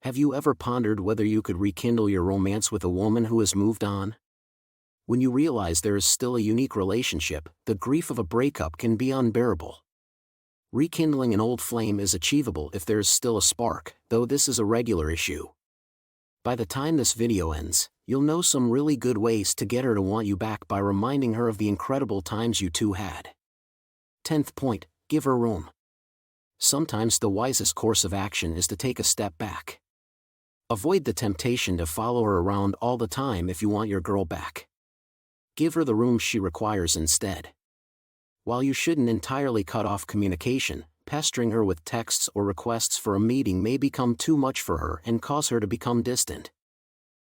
Have you ever pondered whether you could rekindle your romance with a woman who has moved on? When you realize there is still a unique relationship, the grief of a breakup can be unbearable. Rekindling an old flame is achievable if there is still a spark, though this is a regular issue. By the time this video ends, you'll know some really good ways to get her to want you back by reminding her of the incredible times you two had. 10th point, give her room. Sometimes the wisest course of action is to take a step back. Avoid the temptation to follow her around all the time if you want your girl back. Give her the room she requires instead. While you shouldn't entirely cut off communication, pestering her with texts or requests for a meeting may become too much for her and cause her to become distant.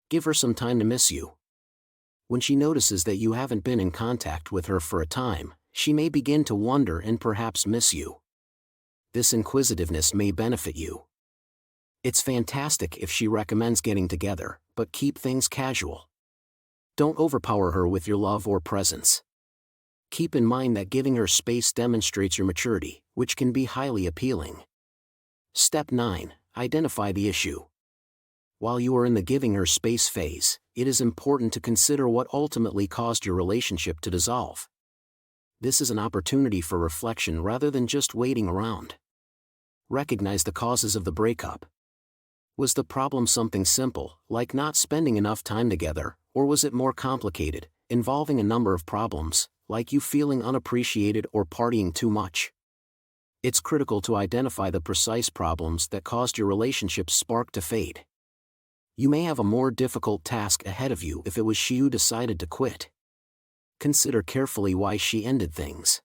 Give her some time to miss you. When she notices that you haven't been in contact with her for a time, she may begin to wonder and perhaps miss you. This inquisitiveness may benefit you. It's fantastic if she recommends getting together, but keep things casual. Don't overpower her with your love or presence. Keep in mind that giving her space demonstrates your maturity, which can be highly appealing. Step 9. Identify the issue. While you are in the giving her space phase, it is important to consider what ultimately caused your relationship to dissolve. This is an opportunity for reflection rather than just waiting around. Recognize the causes of the breakup. Was the problem something simple, like not spending enough time together, or was it more complicated, involving a number of problems, like you feeling unappreciated or partying too much? It's critical to identify the precise problems that caused your relationship's spark to fade. You may have a more difficult task ahead of you if it was she who decided to quit. Consider carefully why she ended things.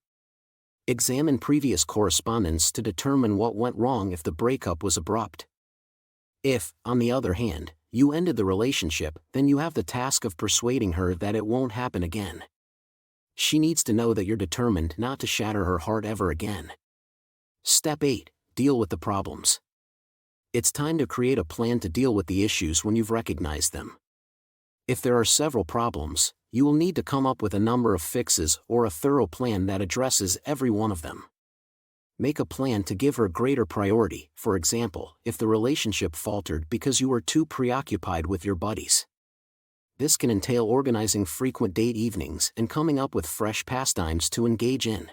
Examine previous correspondence to determine what went wrong if the breakup was abrupt. If, on the other hand, you ended the relationship, then you have the task of persuading her that it won't happen again. She needs to know that you're determined not to shatter her heart ever again. Step 8. Deal with the problems. It's time to create a plan to deal with the issues when you've recognized them. If there are several problems, you will need to come up with a number of fixes or a thorough plan that addresses every one of them. Make a plan to give her greater priority, for example, if the relationship faltered because you were too preoccupied with your buddies. This can entail organizing frequent date evenings and coming up with fresh pastimes to engage in.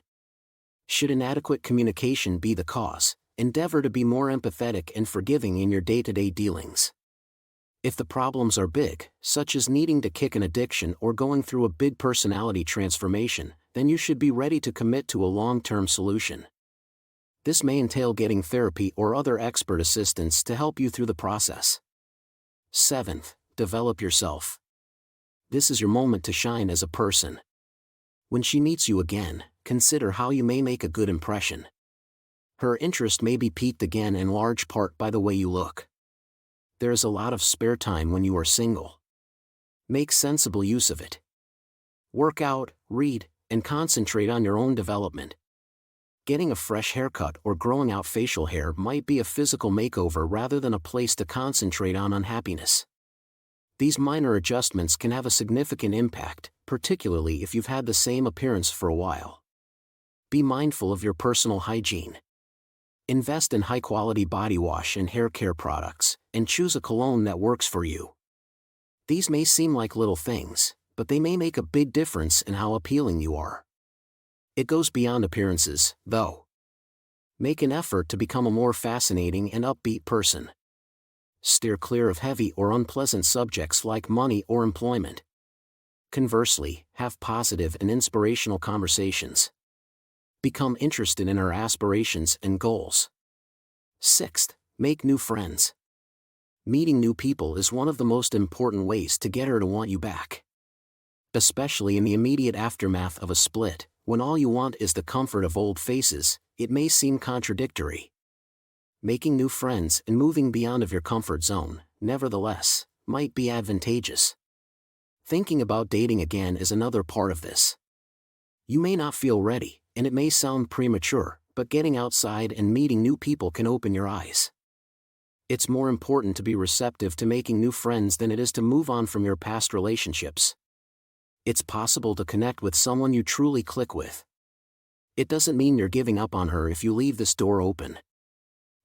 Should inadequate communication be the cause, endeavor to be more empathetic and forgiving in your day-to-day dealings. If the problems are big, such as needing to kick an addiction or going through a big personality transformation, then you should be ready to commit to a long-term solution. This may entail getting therapy or other expert assistance to help you through the process. 7th, develop yourself. This is your moment to shine as a person. When she meets you again, consider how you may make a good impression. Her interest may be piqued again in large part by the way you look. There is a lot of spare time when you are single. Make sensible use of it. Work out, read, and concentrate on your own development. Getting a fresh haircut or growing out facial hair might be a physical makeover rather than a place to concentrate on unhappiness. These minor adjustments can have a significant impact, particularly if you've had the same appearance for a while. Be mindful of your personal hygiene. Invest in high-quality body wash and hair care products, and choose a cologne that works for you. These may seem like little things, but they may make a big difference in how appealing you are. It goes beyond appearances, though. Make an effort to become a more fascinating and upbeat person. Steer clear of heavy or unpleasant subjects like money or employment. Conversely, have positive and inspirational conversations. Become interested in her aspirations and goals. 6th, make new friends. Meeting new people is one of the most important ways to get her to want you back. Especially in the immediate aftermath of a split, when all you want is the comfort of old faces, it may seem contradictory. Making new friends and moving beyond of your comfort zone, nevertheless, might be advantageous. Thinking about dating again is another part of this. You may not feel ready, and it may sound premature, but getting outside and meeting new people can open your eyes. It's more important to be receptive to making new friends than it is to move on from your past relationships. It's possible to connect with someone you truly click with. It doesn't mean you're giving up on her if you leave this door open.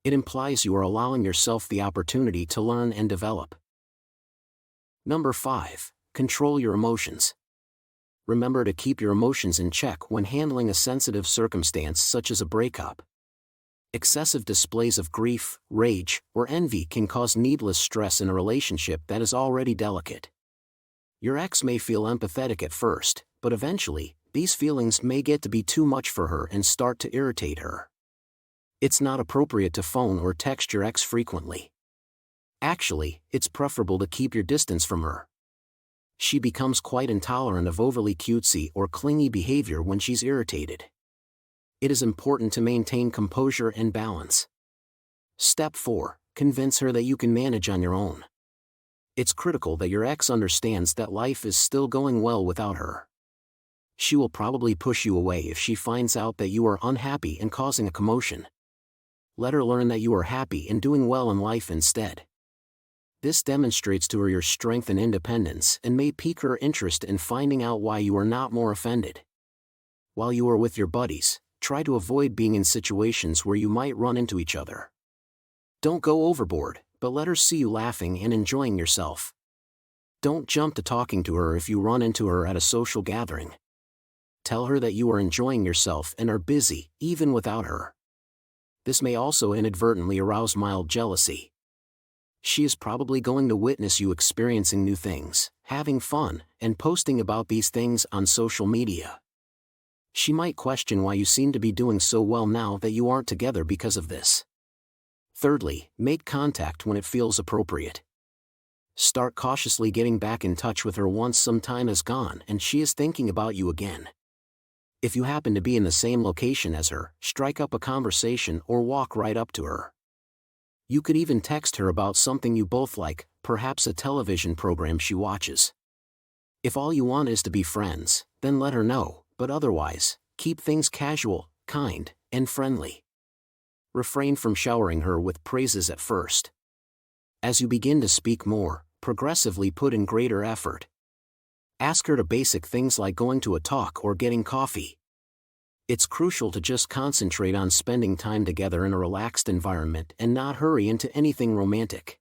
It implies you are allowing yourself the opportunity to learn and develop. Number 5. Control your emotions. Remember to keep your emotions in check when handling a sensitive circumstance such as a breakup. Excessive displays of grief, rage, or envy can cause needless stress in a relationship that is already delicate. Your ex may feel empathetic at first, but eventually, these feelings may get to be too much for her and start to irritate her. It's not appropriate to phone or text your ex frequently. Actually, it's preferable to keep your distance from her. She becomes quite intolerant of overly cutesy or clingy behavior when she's irritated. It is important to maintain composure and balance. Step 4. Convince her that you can manage on your own. It's critical that your ex understands that life is still going well without her. She will probably push you away if she finds out that you are unhappy and causing a commotion. Let her learn that you are happy and doing well in life instead. This demonstrates to her your strength and independence and may pique her interest in finding out why you are not more offended. While you are with your buddies, try to avoid being in situations where you might run into each other. Don't go overboard, but let her see you laughing and enjoying yourself. Don't jump to talking to her if you run into her at a social gathering. Tell her that you are enjoying yourself and are busy, even without her. This may also inadvertently arouse mild jealousy. She is probably going to witness you experiencing new things, having fun, and posting about these things on social media. She might question why you seem to be doing so well now that you aren't together because of this. Thirdly, make contact when it feels appropriate. Start cautiously getting back in touch with her once some time has gone and she is thinking about you again. If you happen to be in the same location as her, strike up a conversation or walk right up to her. You could even text her about something you both like, perhaps a television program she watches. If all you want is to be friends, then let her know, but otherwise, keep things casual, kind, and friendly. Refrain from showering her with praises at first. As you begin to speak more, progressively put in greater effort. Ask her to basic things like going to a talk or getting coffee. It's crucial to just concentrate on spending time together in a relaxed environment and not hurry into anything romantic.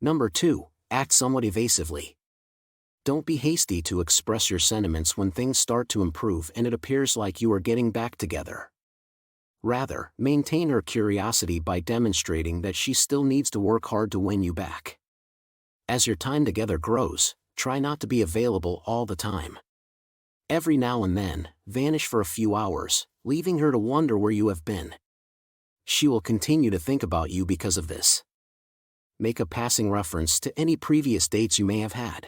Number 2, act somewhat evasively. Don't be hasty to express your sentiments when things start to improve and it appears like you are getting back together. Rather, maintain her curiosity by demonstrating that she still needs to work hard to win you back. As your time together grows, try not to be available all the time. Every now and then, vanish for a few hours, leaving her to wonder where you have been. She will continue to think about you because of this. Make a passing reference to any previous dates you may have had.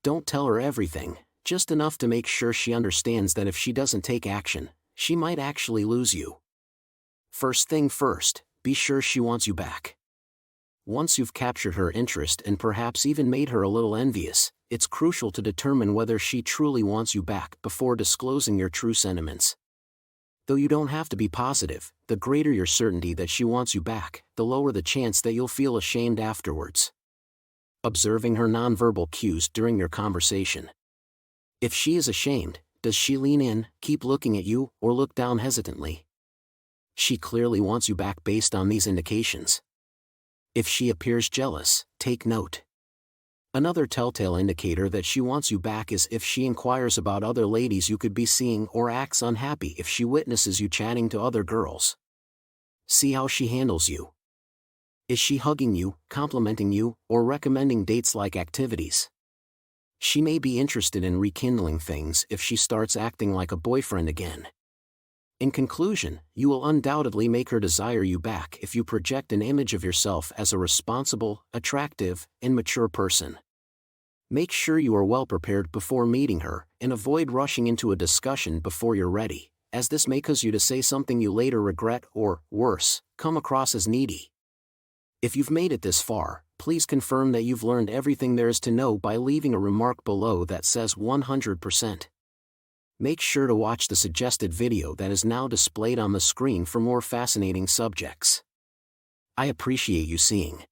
Don't tell her everything, just enough to make sure she understands that if she doesn't take action, she might actually lose you. First thing first, be sure she wants you back. Once you've captured her interest and perhaps even made her a little envious, it's crucial to determine whether she truly wants you back before disclosing your true sentiments. Though you don't have to be positive, the greater your certainty that she wants you back, the lower the chance that you'll feel ashamed afterwards. Observing her nonverbal cues during your conversation. If she is ashamed, does she lean in, keep looking at you, or look down hesitantly? She clearly wants you back based on these indications. If she appears jealous, take note. Another telltale indicator that she wants you back is if she inquires about other ladies you could be seeing or acts unhappy if she witnesses you chatting to other girls. See how she handles you. Is she hugging you, complimenting you, or recommending dates-like activities? She may be interested in rekindling things if she starts acting like a boyfriend again. In conclusion, you will undoubtedly make her desire you back if you project an image of yourself as a responsible, attractive, and mature person. Make sure you are well prepared before meeting her, and avoid rushing into a discussion before you're ready, as this may cause you to say something you later regret or, worse, come across as needy. If you've made it this far, please confirm that you've learned everything there is to know by leaving a remark below that says 100%. Make sure to watch the suggested video that is now displayed on the screen for more fascinating subjects. I appreciate you seeing.